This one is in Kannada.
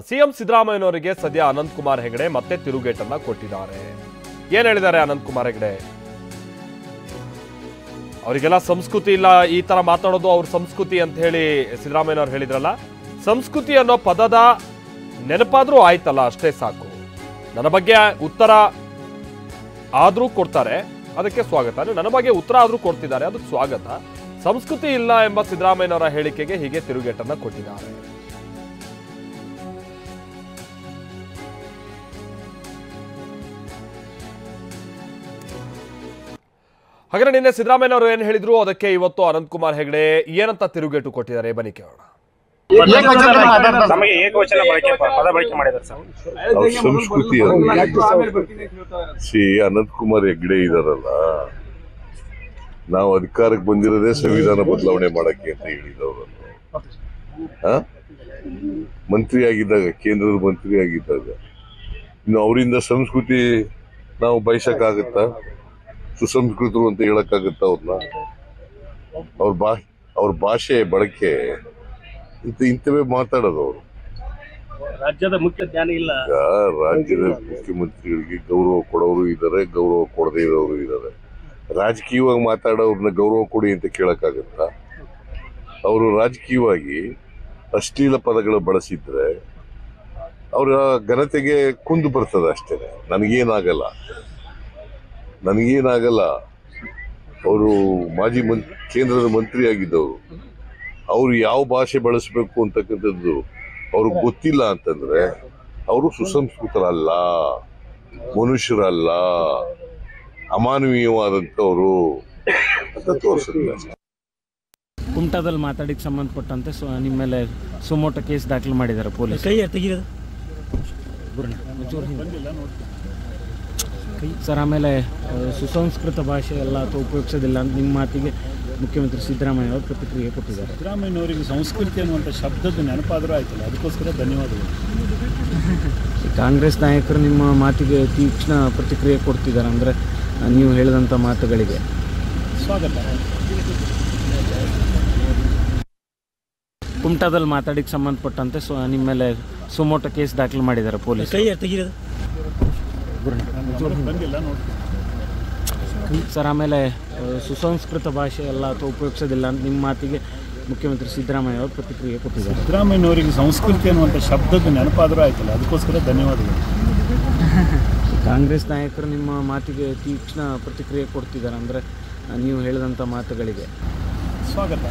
ಸಿಎಂ ಸಿದ್ದರಾಮಯ್ಯನವರಿಗೆ ಸದ್ಯ ಅನಂತಕುಮಾರ್ ಹೆಗಡೆ ಮತ್ತೆ ತಿರುಗೇಟನ್ನ ಕೊಟ್ಟಿದ್ದಾರೆ. ಏನ್ ಹೇಳಿದ್ದಾರೆ ಅನಂತಕುಮಾರ್ ಹೆಗಡೆ? ಅವರಿಗೆಲ್ಲ ಸಂಸ್ಕೃತಿ ಇಲ್ಲ, ಈ ತರ ಮಾತಾಡೋದು ಅವ್ರ ಸಂಸ್ಕೃತಿ ಅಂತ ಹೇಳಿ ಸಿದ್ದರಾಮಯ್ಯನವರು ಹೇಳಿದ್ರಲ್ಲ. ಸಂಸ್ಕೃತಿ ಅನ್ನೋ ಪದದ ನೆನಪಾದ್ರೂ ಆಯ್ತಲ್ಲ, ಅಷ್ಟೇ ಸಾಕು. ನನ್ನ ಬಗ್ಗೆ ಉತ್ತರ ಆದ್ರೂ ಕೊಡ್ತಾರೆ, ಅದಕ್ಕೆ ಸ್ವಾಗತ. ನನ್ನ ಬಗ್ಗೆ ಉತ್ತರ ಆದ್ರೂ ಕೊಡ್ತಿದ್ದಾರೆ, ಅದಕ್ಕೆ ಸ್ವಾಗತ. ಸಂಸ್ಕೃತಿ ಇಲ್ಲ ಎಂಬ ಸಿದ್ದರಾಮಯ್ಯನವರ ಹೇಳಿಕೆಗೆ ಹೀಗೆ ತಿರುಗೇಟನ್ನ ಕೊಟ್ಟಿದ್ದಾರೆ. ಹಾಗಾದ್ರೆ ನಿನ್ನೆ ಸಿದ್ದರಾಮಯ್ಯನವರು ಏನ್ ಹೇಳಿದ್ರು, ಅದಕ್ಕೆ ಇವತ್ತು ಅನಂತಕುಮಾರ್ ಹೆಗಡೆ ಏನಂತ ತಿರುಗೇಟು ಕೊಟ್ಟಿದ್ದಾರೆ, ಬನ್ನಿ ಕೇಳೋಣ. ನಮಗೆ ಏಕವಚನ ಪದ ಬಳಕೆ ಮಾಡಿದ್ದಾರೆ ಸರ್. ಸಂಸ್ಕೃತಿ ಅನಂತಕುಮಾರ್ ಹೆಗಡೆ ಇದಾರಲ್ಲ, ನಾವು ಅಧಿಕಾರಕ್ಕೆ ಬಂದಿರೋದೇ ಸಂವಿಧಾನ ಬದಲಾವಣೆ ಮಾಡಕ್ಕೆ ಅಂತ ಹೇಳಿದವರು. ಮಂತ್ರಿ ಆಗಿದ್ದಾಗ, ಕೇಂದ್ರದ ಮಂತ್ರಿ ಆಗಿದ್ದಾಗ ಇನ್ನು ಅವರಿಂದ ಸಂಸ್ಕೃತಿ ನಾವು ಬಯಸಕ್ಕಾಗತ್ತಾ? ಸುಸಂಸ್ಕೃತರು ಅಂತ ಹೇಳಕ್ಕಾಗತ್ತ? ಅವ್ರನ್ನ ಅವ್ರ ಭಾಷೆ ಬಳಕೆ ಇಂಥವೇ ಮಾತಾಡೋದು. ಅವರು ರಾಜ್ಯದ ಮುಖ್ಯ ಜ್ಞಾನ ಇಲ್ಲ. ರಾಜ್ಯದ ಮುಖ್ಯಮಂತ್ರಿಗಳಿಗೆ ಗೌರವ ಕೊಡೋರು ಇದ್ದಾರೆ, ಗೌರವ ಕೊಡದೇ ಇರೋರು ಇದ್ದಾರೆ. ರಾಜಕೀಯವಾಗಿ ಮಾತಾಡೋರ್ನ ಗೌರವ ಕೊಡಿ ಅಂತ ಕೇಳಕ್ಕಾಗತ್ತ? ಅವರು ರಾಜಕೀಯವಾಗಿ ಅಶ್ಲೀಲ ಪದಗಳು ಬಳಸಿದ್ರೆ ಅವರ ಘನತೆಗೆ ಕುಂದು ಬರ್ತದೆ ಅಷ್ಟೇ. ನನಗೇನಾಗಲ್ಲ. ಅವರು ಮಾಜಿ ಕೇಂದ್ರದ ಮಂತ್ರಿ ಆಗಿದ್ದವರು. ಅವರು ಯಾವ ಭಾಷೆ ಬಳಸಬೇಕು ಅಂತಕ್ಕಂಥದ್ದು ಅವ್ರಿಗೆ ಗೊತ್ತಿಲ್ಲ ಅಂತಂದ್ರೆ ಅವರು ಸುಸಂಸ್ಕೃತರಲ್ಲ, ಮನುಷ್ಯರಲ್ಲ, ಅಮಾನವೀಯವಾದಂಥವ್ರು ಅಂತ ತೋರಿಸಿಲ್ಲ. ಕುಮಟಾದಲ್ಲಿ ಮಾತಾಡಿಗೆ ಸಂಬಂಧಪಟ್ಟಂತೆ ನಿಮ್ಮ ಮೇಲೆ ಸುಮೋಟೋ ಕೇಸ್ ದಾಖಲು ಮಾಡಿದ್ದಾರೆ ಪೊಲೀಸ್. ಸರ್, ಆಮೇಲೆ ಸುಸಂಸ್ಕೃತ ಭಾಷೆ ಎಲ್ಲ ಅಥವಾ ಉಪಯೋಗಿಸೋದಿಲ್ಲ ಅಂತ ನಿಮ್ಮ ಮಾತಿಗೆ ಮುಖ್ಯಮಂತ್ರಿ ಸಿದ್ದರಾಮಯ್ಯ ಅವರು ಪ್ರತಿಕ್ರಿಯೆ ಕೊಟ್ಟಿದ್ದಾರೆ. ಸಿದ್ದರಾಮಯ್ಯನವರಿಗೆ ಸಂಸ್ಕೃತಿ ಅನ್ನುವಂಥ ಶಬ್ದದ ನೆನಪಾದರೂ ಆಯ್ತಲ್ಲ, ಅದಕ್ಕೋಸ್ಕರ ಧನ್ಯವಾದಗಳು. ಕಾಂಗ್ರೆಸ್ ನಾಯಕರು ನಿಮ್ಮ ಮಾತಿಗೆ ತೀಕ್ಷ್ಣ ಪ್ರತಿಕ್ರಿಯೆ ಕೊಡ್ತಿದ್ದಾರೆ, ಅಂದರೆ ನೀವು ಹೇಳಿದಂಥ ಮಾತುಗಳಿಗೆ ಸ್ವಾಗತ. ಕುಮಟಾದಲ್ಲಿ ಮಾತಾಡಿಗೆ ಸಂಬಂಧಪಟ್ಟಂತೆ ನಿಮ್ಮ ಮೇಲೆ ಸುಮೋಟೋ ಕೇಸ್ ದಾಖಲು ಮಾಡಿದ್ದಾರೆ ಪೊಲೀಸ್. ಸರ್, ಆಮೇಲೆ ಸುಸಂಸ್ಕೃತ ಭಾಷೆ ಎಲ್ಲ ಅಥವಾ ಉಪಯೋಗಿಸೋದಿಲ್ಲ ಅಂತ ನಿಮ್ಮ ಮಾತಿಗೆ ಮುಖ್ಯಮಂತ್ರಿ ಸಿದ್ದರಾಮಯ್ಯ ಅವರು ಪ್ರತಿಕ್ರಿಯೆ ಕೊಟ್ಟಿದ್ದಾರೆ. ಸಿದ್ದರಾಮಯ್ಯನವರಿಗೆ ಸಂಸ್ಕೃತಿ ಅನ್ನುವಂಥ ಶಬ್ದದ ನೆನಪಾದರೂ ಆಯ್ತಲ್ಲ, ಅದಕ್ಕೋಸ್ಕರ ಧನ್ಯವಾದಗಳು. ಕಾಂಗ್ರೆಸ್ ನಾಯಕರು ನಿಮ್ಮ ಮಾತಿಗೆ ತೀಕ್ಷ್ಣ ಪ್ರತಿಕ್ರಿಯೆ ಕೊಡ್ತಿದ್ದಾರೆ, ಅಂದರೆ ನೀವು ಹೇಳಿದಂಥ ಮಾತುಗಳಿಗೆ ಸ್ವಾಗತ.